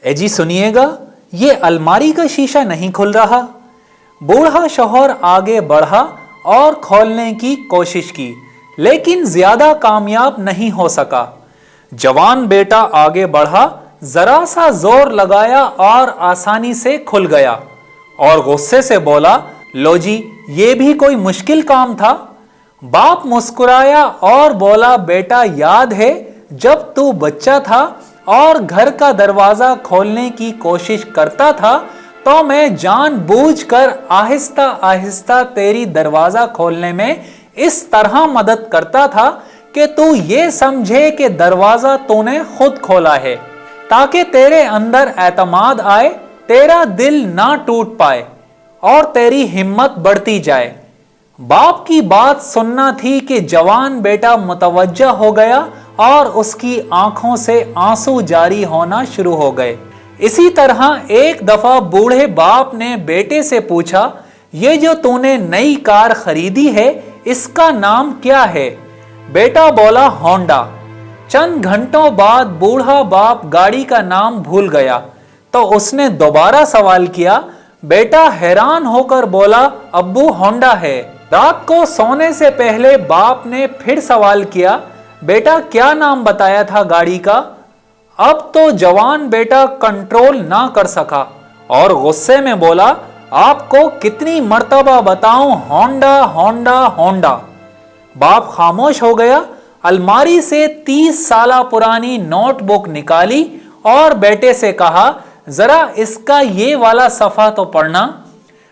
ए जी सुनिएगा, ये अलमारी का शीशा नहीं खुल रहा। बूढ़ा शौहर आगे बढ़ा और खोलने की कोशिश की, लेकिन ज्यादा कामयाब नहीं हो सका। जवान बेटा आगे बढ़ा, जरा सा जोर लगाया और आसानी से खुल गया और गुस्से से बोला, लो जी, ये भी कोई मुश्किल काम था। बाप मुस्कुराया और बोला, बेटा याद है जब तू बच्चा था और घर का दरवाजा खोलने की कोशिश करता था तो मैं जानबूझकर आहिस्ता आहिस्ता तेरी दरवाजा खोलने में इस तरह मदद करता था कि तू ये समझे कि दरवाजा तूने खुद खोला है, ताकि तेरे अंदर एतमाद आए, तेरा दिल ना टूट पाए और तेरी हिम्मत बढ़ती जाए। बाप की बात सुनना थी कि जवान बेटा मुतवज्जा हो गया और उसकी आंखों से आंसू जारी होना शुरू हो गए। इसी तरह एक दफा बूढ़े बाप ने बेटे से पूछा, ये जो तूने नई कार खरीदी है इसका नाम क्या है? बेटा बोला, होंडा। चंद घंटों बाद बूढ़ा बाप गाड़ी का नाम भूल गया तो उसने दोबारा सवाल किया। बेटा हैरान होकर बोला, अब्बू होंडा है। रात को सोने से पहले बाप ने फिर सवाल किया, बेटा क्या नाम बताया था गाड़ी का? अब तो जवान बेटा कंट्रोल ना कर सका और गुस्से में बोला, आपको कितनी मर्तबा बताऊं, होंडा होंडा होंडा। बाप खामोश हो गया, अलमारी से 30 साल पुरानी नोटबुक निकाली और बेटे से कहा, जरा इसका ये वाला सफा तो पढ़ना।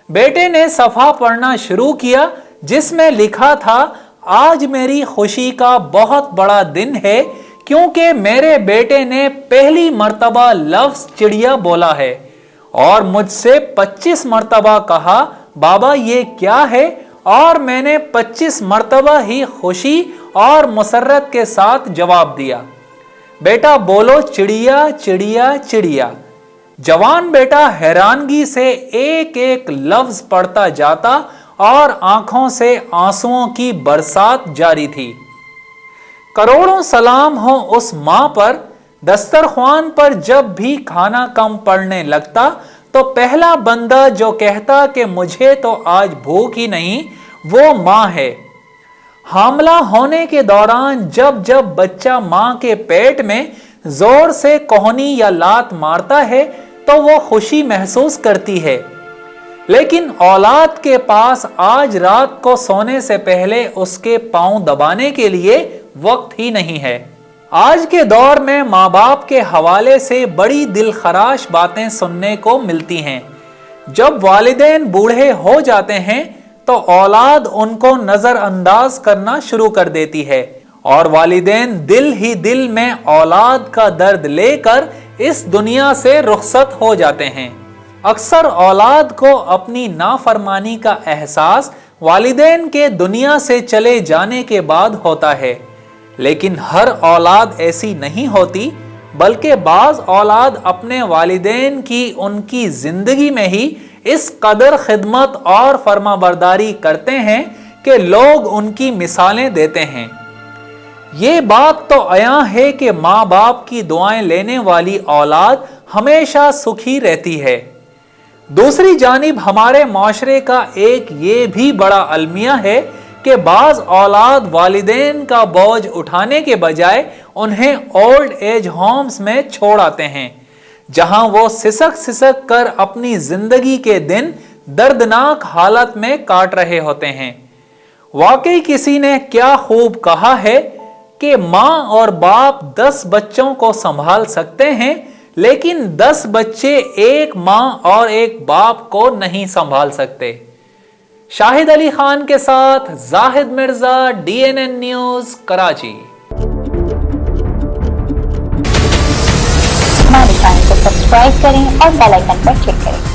बेटे ने सफा पढ़ना शुरू किया जिसमें लिखा था, आज मेरी खुशी का बहुत बड़ा दिन है क्योंकि मेरे बेटे ने पहली मर्तबा लफ्ज चिड़िया बोला है और मुझसे 25 मर्तबा कहा, बाबा ये क्या है? और मैंने 25 मर्तबा ही खुशी और मुसर्रत के साथ जवाब दिया, बेटा बोलो चिड़िया चिड़िया चिड़िया। जवान बेटा हैरानगी से एक एक लफ्ज पढ़ता जाता और आंखों से आंसुओं की बरसात जारी थी। करोड़ों सलाम हो उस मां पर, दस्तरख्वान पर जब भी खाना कम पड़ने लगता तो पहला बंदा जो कहता कि मुझे तो आज भूख ही नहीं, वो मां है। हामला होने के दौरान जब जब बच्चा मां के पेट में जोर से कोहनी या लात मारता है तो वो खुशी महसूस करती है, लेकिन औलाद के पास आज रात को सोने से पहले उसके पांव दबाने के लिए वक्त ही नहीं है। आज के दौर में माँ बाप के हवाले से बड़ी दिलखराश बातें सुनने को मिलती हैं। जब वालिदैन बूढ़े हो जाते हैं तो औलाद उनको नजरअंदाज करना शुरू कर देती है और वालिदैन दिल ही दिल में औलाद का दर्द लेकर इस दुनिया से रुखसत हो जाते हैं। अक्सर औलाद को अपनी नाफरमानी का एहसास वालिदैन के दुनिया से चले जाने के बाद होता है, लेकिन हर औलाद ऐसी नहीं होती, बल्कि बाज औलाद अपने वालिदैन की उनकी जिंदगी में ही इस कदर खिदमत और फरमाबरदारी करते हैं कि लोग उनकी मिसालें देते हैं। ये बात तो अयां है कि माँ बाप की दुआएं लेने वाली औलाद हमेशा सुखी रहती है। दूसरी जानिब हमारे माशरे का एक ये भी बड़ा अलमिया है कि बाज औलाद वालिदैन का बोझ उठाने के बजाय उन्हें ओल्ड एज होम्स में छोड़ आते हैं, जहां वो सिसक सिसक कर अपनी जिंदगी के दिन दर्दनाक हालत में काट रहे होते हैं। वाकई किसी ने क्या खूब कहा है कि माँ और बाप 10 बच्चों को संभाल सकते हैं, लेकिन 10 बच्चे एक माँ और एक बाप को नहीं संभाल सकते। शाहिद अली खान के साथ जाहिद मिर्जा, DNN न्यूज, कराची। हमारे चैनल को सब्सक्राइब करें और बेल आइकन पर क्लिक करें।